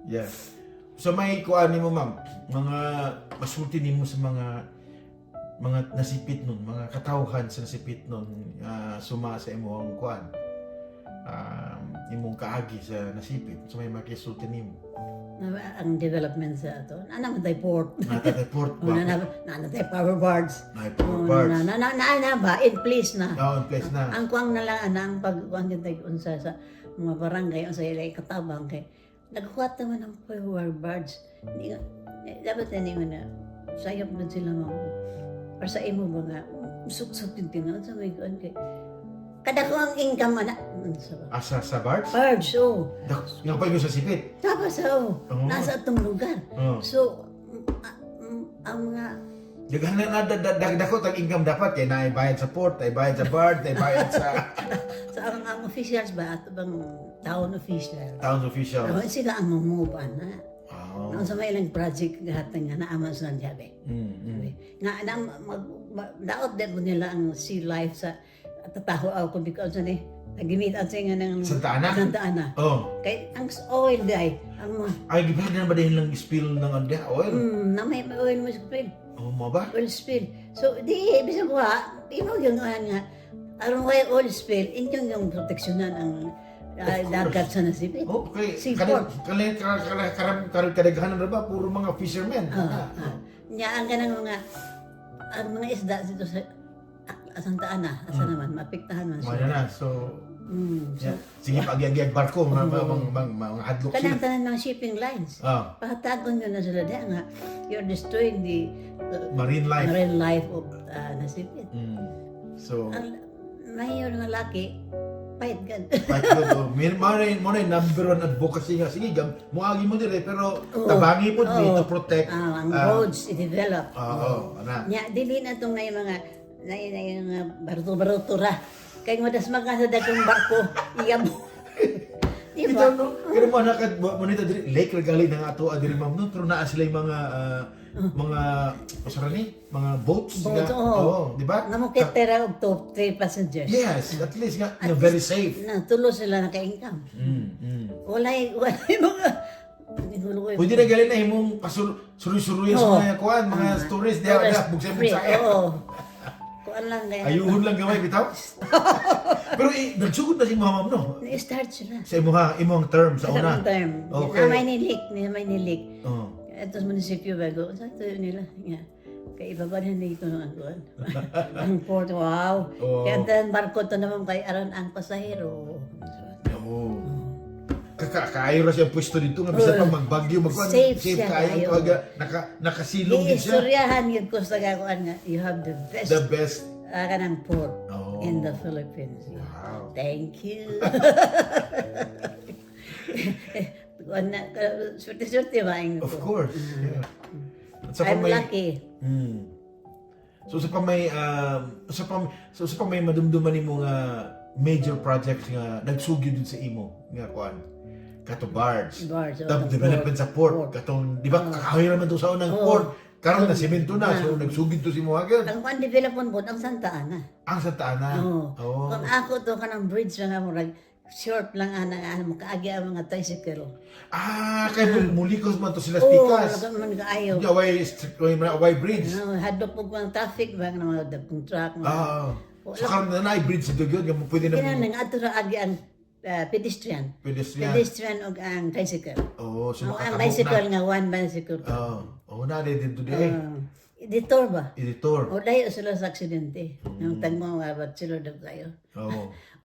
Yeah. So may kuan nimo ma'am, mga pasulti nimo sa mga nasipit nun, mga katawhan sa nasipit nun, suma sa imong kuan. Imong kaagi sa nasipit. So may makisulti nimo. Ang development sa ato, naman tayo port. Natatay port ba? Naman tayo power boards. Ay, power parts. Na ba, in place na. Oh, in place na. Ang kuwang nalaan na ang pagkuhan din tayo unsa sa mga barangay, unsa ilay katabang kay nagkuhat naman ng power boards. Dapat na mo na sayop na sila mga para sa imo mga suksok yung tingnan sa may kuhan kay kada ko ang income na. Asa sa bars? Boards, oh. Nga pa yung sa sipit. Tapos, oh, nasa atong lugar. Oh. So, ang mga Daghan na dagdakot ang income dapat kay na bayad sa port, ay bayad sa bar, ay bayad sa ang officials ba ato bang town official? town officials. Ano sila ang mamuban na. Oh. Nang sa may ilang project hatang nga naaman sa Jabe. Nga daot din mo nila ang sea life sa tataho ako kung di ko sa ni nagimit at nga ng Santa Ana? Santa Ana. Oh. Kay ang oil day ang Ay gibad na ba din lang spill ng anda oil? na may oil mo spill. Oh, mo ba? Oil spill. So di bisa ko ha, imo yung nga aron way oil spill inyong yung proteksyonan ang dagat sa nasipit. Okay. Seaport. Kadaghanan na ba puro mga fishermen? Nya ang kanang mga isda dito sa Santa Ana, asa naman mapiktahan man Wala na. So, So, sige pag-agiyag barko, mga hadlok sila. tanan ng shipping lines. Pahatagon nyo na sila diya nga you're destroying the Marine life. marine life of nasipit. So, Ang mayor nga laki, pahit gan. Right good. Mo na number one advocacy nga. Sige, muagi mo dire pero tabangi po to protect. Ang roads i-develop. Oo, ana. Nya dili na tong na yung mga baruto-baruto ra. Kay mo das mga sa dagkong barko, iyam. Di Ito ba? no, pero mo nakad mo nito dire lake regali na ato adiri ma'am no, pero naa sila yung mga pasara ni, mga boats Boats, nga. oo. Di ba? Nga mo kitera og to 3 passengers. Yes, at least nga very safe. Na tulo sila naka-income. Walay mga Pwede na gali na imong pasuloy-suloy sa mga kuan, mga stories diha na bugsa-bugsa. Oo. Kuan lang kaya. Ayuhon lang gamay bitaw. Pero nagsugod na si mama no. Ni-start sila. Sa imong term sa una. Term. Okay. May nilik. Oh. Ito sa munisipyo bago. Sa ito nila. Yeah. Kaya ibaba na dito ng angkuhan. Ang port, wow. Oh. Kaya ang barko to naman kay aron ang pasahero. Oo. Kaayo ra siya pwesto dito nga bisan pag magbagyo magkuan Safe siya, kaayo kaayo. pag nakasilong din siya. Iistoryahan yun ko sa kakuan nga. You have the best The best. kanang port Oh. in the Philippines. Wow. Thank you. Swerte-swerte ba ang Of course. Yeah. At I'm lucky. So sa pamay sa pamay madumduman nimo nga major projects nga nagsugid dun sa imo nga kuan. Kato barge. Development sa port. Katong di ba kakahoy naman to sa unang port. Karon na semento na so nagsugid to si mo agad. Ang one development po ang Santa Ana. Ang Santa Ana. Oo. Kung ako to kanang bridge lang mo short lang ana mo kaagi ang mga tricycle. Kay mulikos man to sila Oo, pikas. man kaayo. Away bridge. Hadlok po ang traffic ba ng mga dagkong truck. So karon na bridge dito gyud nga pwede na Kinang ato ra agi ang pedestrian. Pedestrian og ang tricycle. Oh, so Ang bicycle nga one bicycle. Na dito di. Editor ba? Editor. O dayo sila sa aksidente. Yung tagmo nga ba't sila daw tayo. Oo.